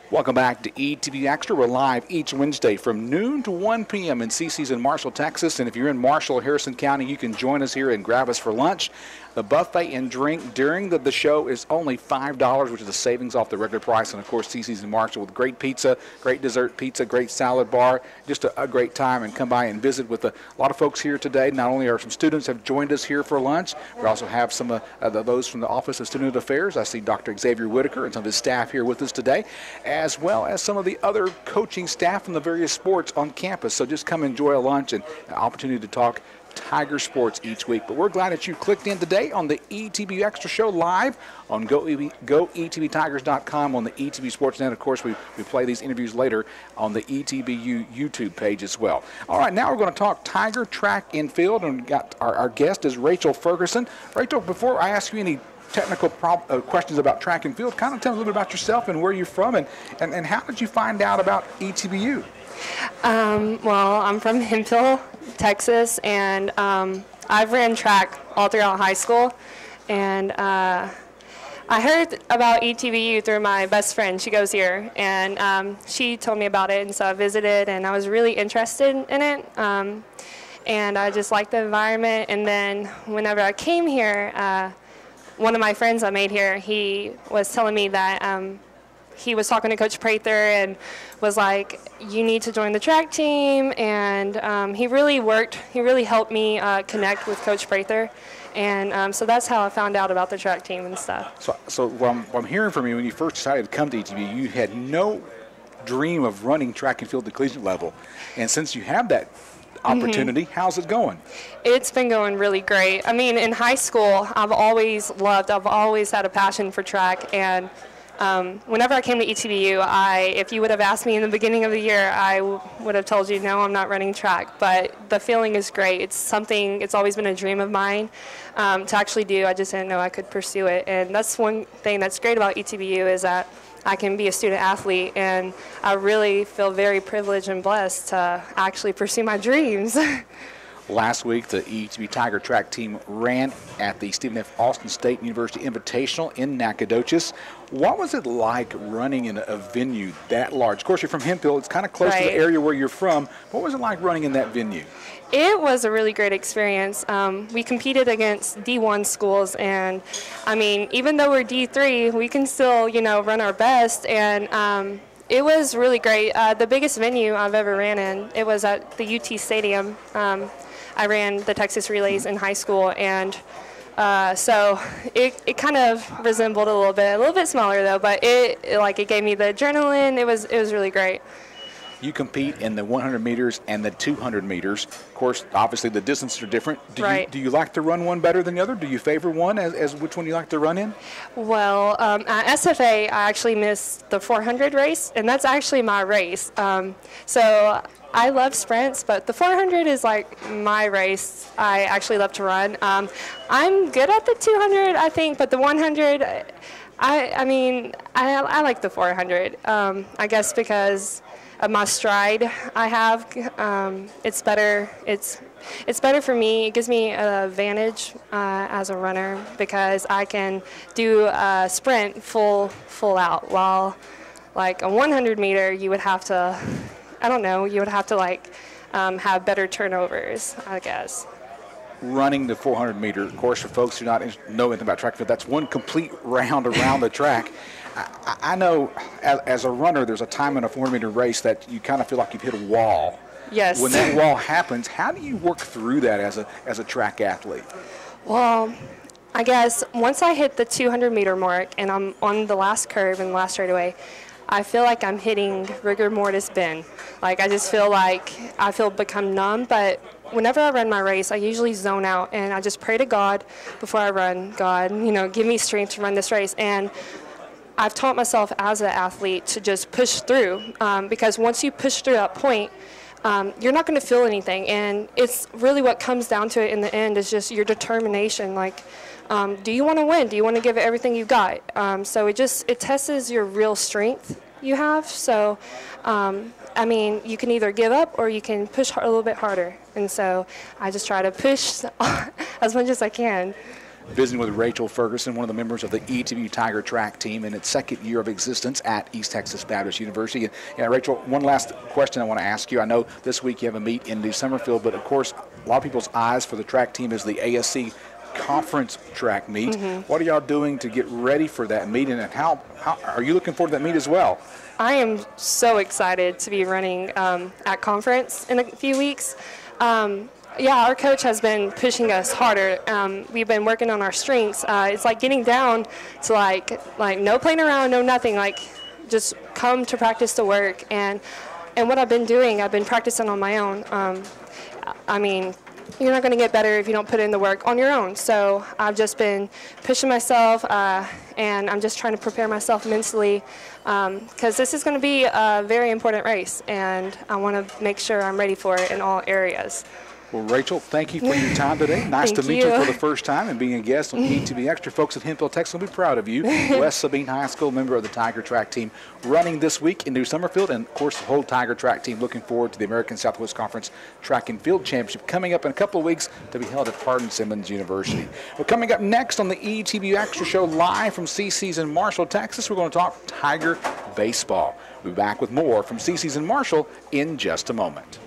Welcome back to ETBU Extra. We're live each Wednesday from noon to 1 p.m. in CC's in Marshall, Texas. And if you're in Marshall or Harrison County, you can join us here and grab us for lunch. The buffet and drink during the show is only $5, which is a savings off the regular price. And, of course, CC's in Marshall with great pizza, great dessert pizza, great salad bar. Just a great time. And come by and visit with a lot of folks here today. Not only are some students have joined us here for lunch, we also have some of those from the Office of Student Affairs. I see Dr. Xavier Whitaker and some of his staff here with us today, as well as some of the other coaching staff from the various sports on campus. So just come enjoy a lunch and an opportunity to talk Tiger sports each week. But we're glad that you clicked in today on the ETBU Extra Show live on GoETBTigers.com on the ETBU Sports Net. Of course, we play these interviews later on the ETBU YouTube page as well. All right, now we're going to talk Tiger track and field, and we got our guest is Rachel Ferguson. Rachel, before I ask you any technical questions about track and field, kind of tell me a little bit about yourself and where you're from, and how did you find out about ETBU? Well, I'm from Hemphill, Texas, and I've ran track all throughout high school, and I heard about ETBU through my best friend. She goes here, and she told me about it, and so I visited, and I was really interested in it, and I just liked the environment. And then whenever I came here, one of my friends I made here, he was telling me that he was talking to Coach Prather and was like, you need to join the track team. And he really helped me connect with Coach Prather. And so that's how I found out about the track team and stuff. So what I'm hearing from you, when you first decided to come to ETBU, you had no dream of running track and field at the collegiate level. And since you have that opportunity, how's it going? It's been going really great. I mean, in high school, I've always had a passion for track. And whenever I came to ETBU, if you would have asked me in the beginning of the year, I would have told you, no, I'm not running track. But the feeling is great. It's always been a dream of mine to actually do. I just didn't know I could pursue it. And that's one thing that's great about ETBU is that I can be a student athlete, and I really feel very privileged and blessed to actually pursue my dreams. Last week, the ETBU Tiger track team ran at the Stephen F. Austin State University Invitational in Nacogdoches. What was it like running in a venue that large? Of course, you're from Hemphill. It's kind of close to the area where you're from. What was it like running in that venue? It was a really great experience. We competed against D1 schools, and I mean, even though we're D3, we can still, run our best. And it was really great. The biggest venue I've ever ran in, it was at the UT Stadium. I ran the Texas Relays in high school, and so it kind of resembled a little bit smaller though, but it gave me the adrenaline. It was really great. You compete in the 100 meters and the 200 meters. Of course, obviously the distances are different. Do you like to run one better than the other? Do you favor one as which one you like to run in? Well, at SFA, I actually missed the 400 race, and that's actually my race. So I love sprints, but the 400 is like my race. I actually love to run. I'm good at the 200, I think, but the 100, I like the 400. I guess because of my stride I have, it's better. It's better for me. It gives me an advantage as a runner because I can do a sprint full out, while like a 100 meter you would have to, have better turnovers, I guess. Running the 400 meter, of course, for folks who know anything about track field, that's one complete round around the track. I know as a runner, there's a time in a 400 meter race that you kind of feel like you've hit a wall. Yes. When that wall happens, how do you work through that as a track athlete? Well, I guess once I hit the 200 meter mark and I'm on the last curve and the last straightaway, I feel like I'm hitting rigor mortis bend. Like I just feel like become numb, but whenever I run my race, I usually zone out and I just pray to God before I run. God, give me strength to run this race. And I've taught myself as an athlete to just push through because once you push through that point, you're not going to feel anything. And it's really what comes down to it in the end is just your determination. Like, do you want to win? Do you want to give it everything you got? So it tests your real strength you have. So, you can either give up or you can push a little bit harder. And so I just try to push as much as I can. visiting with Rachel Ferguson, one of the members of the ETBU Tiger track team in its second year of existence at East Texas Baptist University. And, yeah, Rachel, one last question I want to ask you. I know this week you have a meet in New Summerfield, but of course, a lot of people's eyes for the track team is the ASC conference track meet. What are y'all doing to get ready for that meet, and how are you looking forward to that meet as well? I am so excited to be running at conference in a few weeks. Yeah, our coach has been pushing us harder. We've been working on our strengths. It's like getting down to like no playing around, no nothing. Like just come to practice to work. And what I've been doing, I've been practicing on my own. I mean, you're not going to get better if you don't put in the work on your own. So I've just been pushing myself, and I'm just trying to prepare myself mentally because this is going to be a very important race, and I want to make sure I'm ready for it in all areas. Well, Rachel, thank you for your time today. Nice to meet you for the first time and being a guest on ETB Extra. Folks at Hemphill, Texas will be proud of you. West Sabine High School, member of the Tiger track team, running this week in New Summerfield. And, of course, the whole Tiger track team looking forward to the American Southwest Conference Track and Field Championship coming up in a couple of weeks to be held at Hardin-Simmons University. Well, coming up next on the ETB Extra Show live from CC's in Marshall, Texas, we're going to talk Tiger baseball. We'll be back with more from CC's in Marshall in just a moment.